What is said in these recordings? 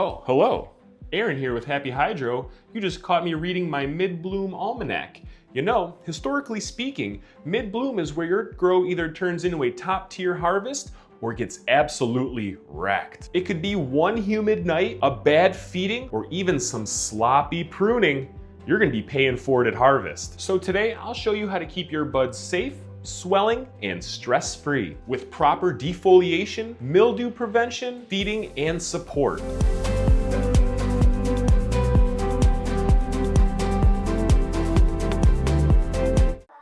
Oh, hello. Aaron here with Happy Hydro. You just caught me reading my mid-bloom almanac. You know, historically speaking, mid-bloom is where your grow either turns into a top-tier harvest or gets absolutely wrecked. It could be one humid night, a bad feeding, or even some sloppy pruning. You're gonna be paying for it at harvest. So today, I'll show you how to keep your buds safe, swelling, and stress-free with proper defoliation, mildew prevention, feeding, and support.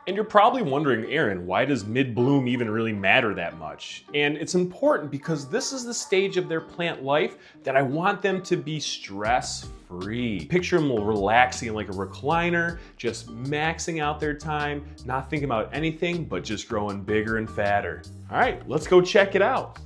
And you're probably wondering, Aaron, why does mid-bloom even really matter that much? And it's important because this is the stage of their plant life that I want them to be stress-free. Picture them relaxing like a recliner, just maxing out their time, not thinking about anything but just growing bigger and fatter. All right, let's go check it out.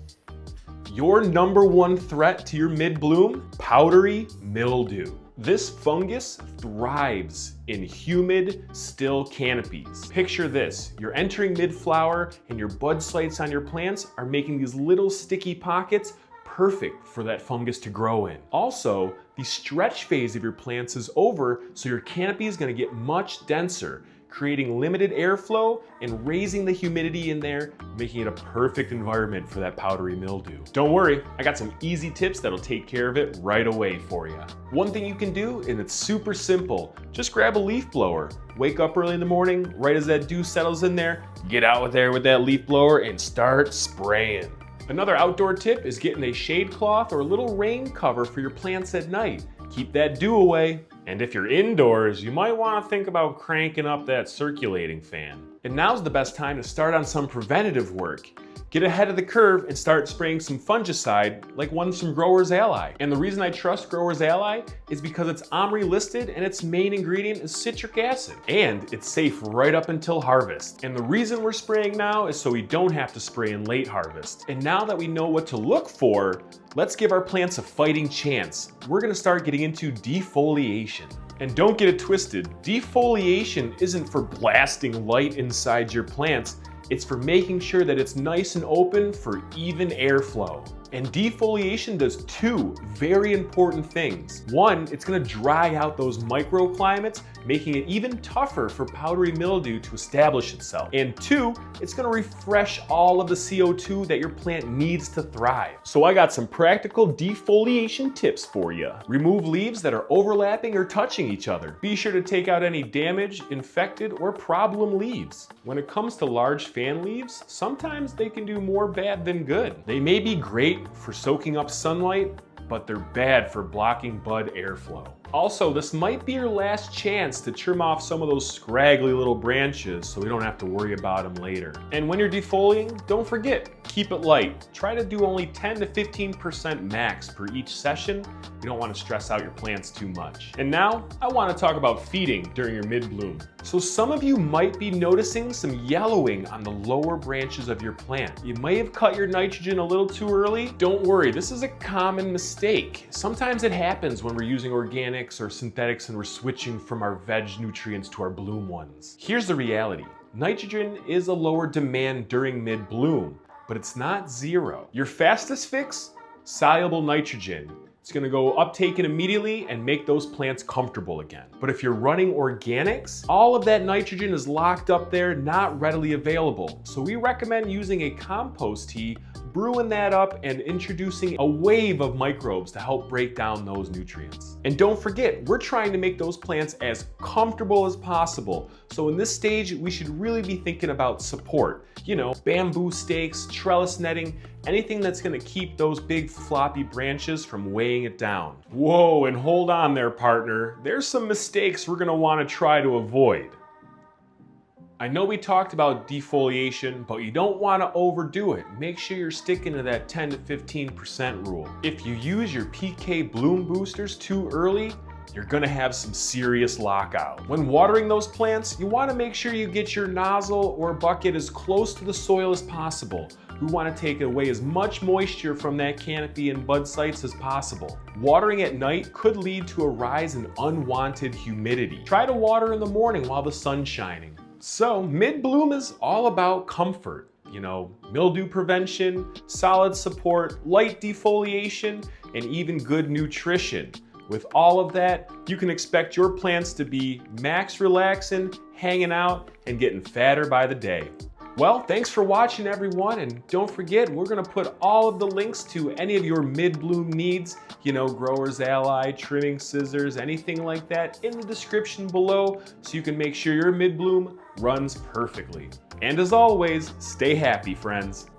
Your number one threat to your mid-bloom, powdery mildew. This fungus thrives in humid, still canopies. Picture this, you're entering mid-flower and your bud sites on your plants are making these little sticky pockets perfect for that fungus to grow in. Also, the stretch phase of your plants is over, so your canopy is gonna get much denser, creating limited airflow and raising the humidity in there, making it a perfect environment for that powdery mildew. Don't worry, I got some easy tips that'll take care of it right away for you. One thing you can do, and it's super simple, just grab a leaf blower. Wake up early in the morning, right as that dew settles in there, get out there with that leaf blower and start spraying. Another outdoor tip is getting a shade cloth or a little rain cover for your plants at night. Keep that dew away. And if you're indoors, you might want to think about cranking up that circulating fan. And now's the best time to start on some preventative work. Get ahead of the curve and start spraying some fungicide like ones from Growers Ally. And the reason I trust Growers Ally is because it's OMRI listed and its main ingredient is citric acid. And it's safe right up until harvest. And the reason we're spraying now is so we don't have to spray in late harvest. And now that we know what to look for, let's give our plants a fighting chance. We're gonna start getting into defoliation. And don't get it twisted, defoliation isn't for blasting light inside your plants. It's for making sure that it's nice and open for even airflow. And defoliation does two very important things. One, it's gonna dry out those microclimates, making it even tougher for powdery mildew to establish itself. And two, it's gonna refresh all of the CO2 that your plant needs to thrive. So I got some practical defoliation tips for you. Remove leaves that are overlapping or touching each other. Be sure to take out any damaged, infected, or problem leaves. When it comes to large fan leaves, sometimes they can do more bad than good. They may be great for soaking up sunlight, but they're bad for blocking bud airflow. Also, this might be your last chance to trim off some of those scraggly little branches so we don't have to worry about them later. And when you're defoliating, don't forget, keep it light. Try to do only 10 to 15% max per each session. You don't want to stress out your plants too much. And now, I want to talk about feeding during your mid-bloom. So some of you might be noticing some yellowing on the lower branches of your plant. You may have cut your nitrogen a little too early. Don't worry, this is a common mistake. Sometimes it happens when we're using organics or synthetics and we're switching from our veg nutrients to our bloom ones. Here's the reality. Nitrogen is a lower demand during mid-bloom, but it's not zero. Your fastest fix? Soluble nitrogen. It's gonna go uptaken immediately and make those plants comfortable again. But if you're running organics, all of that nitrogen is locked up there, not readily available. So we recommend using a compost tea, brewing that up and introducing a wave of microbes to help break down those nutrients. And don't forget, we're trying to make those plants as comfortable as possible. So in this stage, we should really be thinking about support. You know, bamboo stakes, trellis netting, anything that's gonna keep those big floppy branches from weighing it down. Whoa, and hold on there, partner. There's some mistakes we're gonna wanna try to avoid. I know we talked about defoliation, but you don't want to overdo it. Make sure you're sticking to that 10 to 15% rule. If you use your PK bloom boosters too early, you're gonna have some serious lockout. When watering those plants, you wanna make sure you get your nozzle or bucket as close to the soil as possible. We wanna take away as much moisture from that canopy and bud sites as possible. Watering at night could lead to a rise in unwanted humidity. Try to water in the morning while the sun's shining. So mid-bloom is all about comfort. You know, mildew prevention, solid support, light defoliation, and even good nutrition. With all of that, you can expect your plants to be max relaxing, hanging out, and getting fatter by the day. Well, thanks for watching everyone, and don't forget, we're gonna put all of the links to any of your mid-bloom needs, Growers Ally, trimming scissors, anything like that, in the description below so you can make sure your mid-bloom runs perfectly. And as always, stay happy, friends.